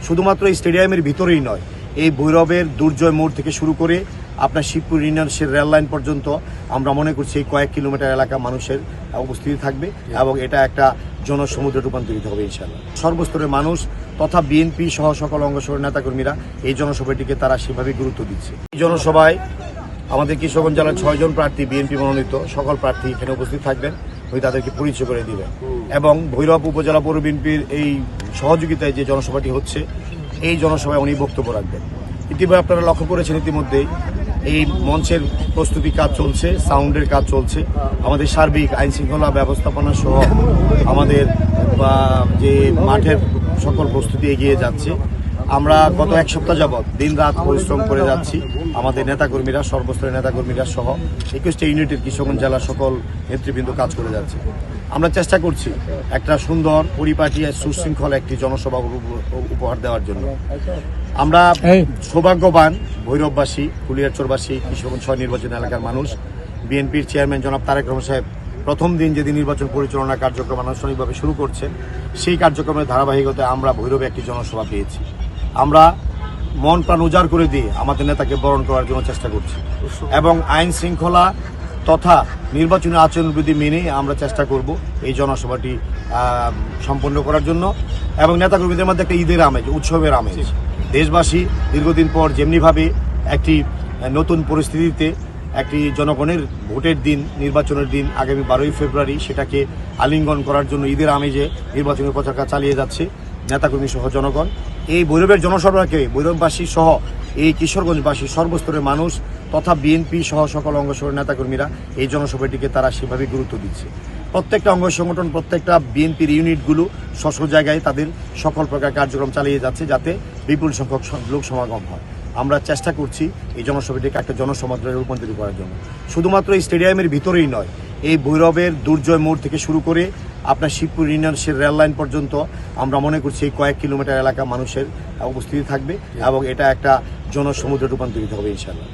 শুধুমাত্র এই স্টেডিয়ামের ভিতরেই নয়, এই ভৈরবের দুর্জয় মোড় থেকে শুরু করে আপনার শিবপুর ইউনিয়নের রেল লাইন পর্যন্ত আমরা মনে করছি এই কয়েক কিলোমিটার এলাকা মানুষের উপস্থিতি থাকবে এবং এটা একটা জনসমুদ্রে রূপান্তরিত হবে ইনশাআল্লাহ। সর্বস্তরের মানুষ তথা বিএনপি সহ সকল অঙ্গসংগঠনের নেতাকর্মীরা এই জনসভাটিকে তারা সেভাবে গুরুত্ব দিচ্ছে। এই জনসভায় আমাদের কিশোরগঞ্জ জেলার 6 জন প্রার্থী বিএনপি মনোনীত সকল প্রার্থী এখানে উপস্থিত থাকবেন, ওই তাদেরকে পরিচয় করে দিবেন এবং ভৈরব উপজেলা পৌর বিএনপির এই সহযোগিতায় যে জনসভাটি হচ্ছে এই জনসভায় উনি বক্তব্য রাখবেন। ইতিমধ্যে আপনারা লক্ষ্য করেছেন ইতিমধ্যেই এই মঞ্চের প্রস্তুতি কাজ চলছে, সাউন্ডের কাজ চলছে, আমাদের সার্বিক আইন শৃঙ্খলা ব্যবস্থাপনা সহ আমাদের যে মাঠের সকল প্রস্তুতি এগিয়ে যাচ্ছে। আমরা গত এক সপ্তাহ যাবৎ দিন রাত পরিশ্রম করে যাচ্ছি, আমাদের নেতাকর্মীরা সর্বস্তরের নেতাকর্মীরা সহ 21টা ইউনিটের কিশোরগঞ্জ জেলার সকল নেতৃবৃন্দ কাজ করে যাচ্ছে। আমরা চেষ্টা করছি একটা সুন্দর পরিপাটি সুশৃঙ্খল একটি জনসভা উপহার দেওয়ার জন্য। আমরা সৌভাগ্যবান ভৈরববাসী, কুলিয়ারচরবাসী, কিশোরগঞ্জ 6 নির্বাচন এলাকার মানুষ। বিএনপির চেয়ারম্যান জনাব তারেক রহমান সাহেব প্রথম দিন যেদিন নির্বাচন পরিচালনা কার্যক্রম আনুষ্ঠানিকভাবে শুরু করছেন, সেই কার্যক্রমের ধারাবাহিকতায় আমরা ভৈরবে একটি জনসভা পেয়েছি। আমরা মন প্রাণ উজাড় করে দিয়ে আমাদের নেতাকে বরণ করার জন্য চেষ্টা করছি এবং আইন শৃঙ্খলা তথা নির্বাচনী আচরণবিধি মেনে আমরা চেষ্টা করব এই জনসভাটি সম্পন্ন করার জন্য এবং নেতাকর্মীদের মধ্যে একটা ঈদের আমেজ, উৎসবের আমেজ। দেশবাসী দীর্ঘদিন পর যেমনিভাবে একটি নতুন পরিস্থিতিতে একটি জনগণের ভোটের দিন, নির্বাচনের দিন আগামী 12ই ফেব্রুয়ারি সেটাকে আলিঙ্গন করার জন্য ঈদের আমেজে নির্বাচনী প্রচার চালিয়ে যাচ্ছে নেতাকর্মী সহ জনগণ। এই ভৈরবের জনসভাকে ভৈরববাসী সহ এই কিশোরগঞ্জবাসী সর্বস্তরের মানুষ তথা বিএনপি সহ সকল অঙ্গসংগঠনের নেতাকর্মীরা এই জনসভাটিকে তারা সেভাবে গুরুত্ব দিচ্ছে। প্রত্যেকটা অঙ্গ সংগঠন, প্রত্যেকটা বিএনপির ইউনিটগুলো স্ব জায়গায় তাদের সকল প্রকার কার্যক্রম চালিয়ে যাচ্ছে যাতে বিপুল সংখ্যক লোক সমাগম হয়। আমরা চেষ্টা করছি এই জনসভাটিকে একটা জনসমাদ্রে রূপান্তরিত করার জন্য। শুধুমাত্র এই স্টেডিয়ামের ভিতরেই নয়, এই ভৈরবের দুর্জয় মোড় থেকে শুরু করে আপনার শিবপুর ইউনিয়নের রেল লাইন পর্যন্ত আমরা মনে করছি এই কয়েক কিলোমিটার এলাকা মানুষের উপস্থিতি থাকবে এবং এটা একটা জনসমুদ্রে রূপান্তরিত হবে ইনশাআল্লাহ।